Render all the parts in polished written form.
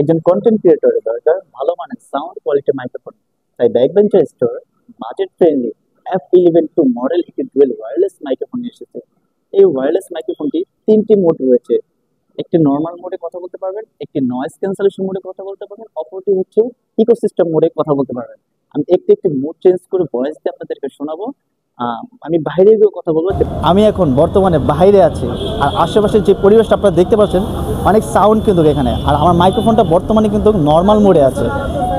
একজন কন্টেন্ট ক্রিয়েটরের দরকার ভালো মানের সাউন্ড কোয়ালিটি মাইক্রোফোন। তাই backbencher store budget friendly F11 2 model একটি ডুয়েল ওয়্যারলেস মাইক্রোফোন নিয়ে এসেছে। এই ওয়্যারলেস মাইক্রোফোনটি তিনটি মোড রয়েছে। একটি নর্মাল মোডে কথা বলতে পারবেন, একটি নয়েজ ক্যান্সেলেশন মোডে কথা বলতে পারবেন, অপরটি হচ্ছে ইকোসিস্টেম মোডে কথা বলতে পারবেন। আমি একটি একটি মোড চেঞ্জ করে ভয়েস দিয়ে আপনাদেরকে শোনাবো। আমি বাইরে গিয়ে কথা বলবো। আমি এখন বর্তমানে বাইরে আছি, আর আশেপাশের যে পরিবেশটা আপনারা দেখতে পাচ্ছেন, অনেক সাউন্ড কিন্তু এখানে। আর আমার মাইক্রোফোনটা বর্তমানে কিন্তু নর্মাল মোডে আছে।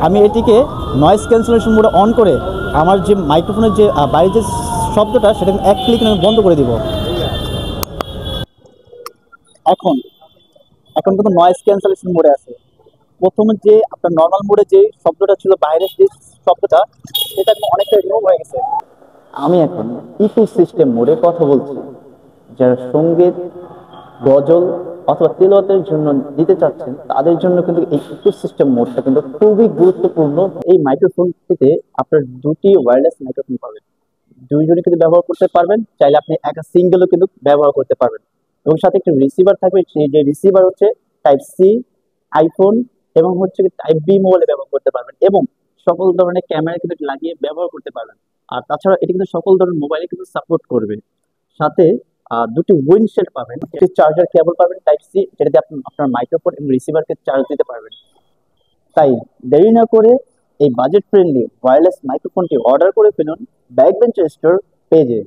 আমি এটিকে নয়েজ ক্যান্সেলেশন মোডে অন করে আমার যে মাইক্রোফোনের যে বাইরে যে শব্দটা, সেটা এক ক্লিকে আমি বন্ধ করে দিব। এখন এখন কিন্তু নয়েজ ক্যান্সেলেশন মোডে আছে। প্রথমে যে আপনার নর্মাল মোডে যে শব্দটা ছিল, বাইরের যে শব্দটা, সেটা এখন অনেকটা রিমুভ হয়ে গেছে। আমি এখন ইকোসিস্টেম মোডে কথা বলছি। যারা সঙ্গীত, গজল অথবা তিলাওয়াতের জন্য দিতে চাচ্ছেন তাদের জন্য কিন্তু এই ইকোসিস্টেম মোডটা কিন্তু খুবই গুরুত্বপূর্ণ। এই মাইক্রোফোনটিতে আপনার দুটি ওয়্যারলেস মাইক্রোফোন পাবেন, দুইজনে কিন্তু ব্যবহার করতে পারবেন। চাইলে আপনি একা সিঙ্গেলও কিন্তু ব্যবহার করতে পারবেন। এবং সাথে একটি রিসিভার থাকবে, সেই যে রিসিভার হচ্ছে টাইপ সি, আইফোন এবং হচ্ছে টাইপ বি মোবাইলে ব্যবহার করতে পারবেন, এবং সকল ধরনের ক্যামেরা কিন্তু লাগিয়ে ব্যবহার করতে পারবেন। আর তাছাড়া এটি কিন্তু সকল ধরনের মোবাইলে কিন্তু সাপোর্ট করবে। সাথে দুটি উইন্ডশিল্ড পাবেন, একটি চার্জার কেবল পাবেন টাইপ সি, যেটাতে আপনি আপনার মাইক্রোফোন এবং রিসিভারকে চার্জ দিতে পারবেন। তাই দেরি না করে এই বাজেট ফ্রেন্ডলি ওয়্যারলেস মাইক্রোফোনটি অর্ডার করে ফেলুন ব্যাকবেঞ্চার স্টোর পেজে।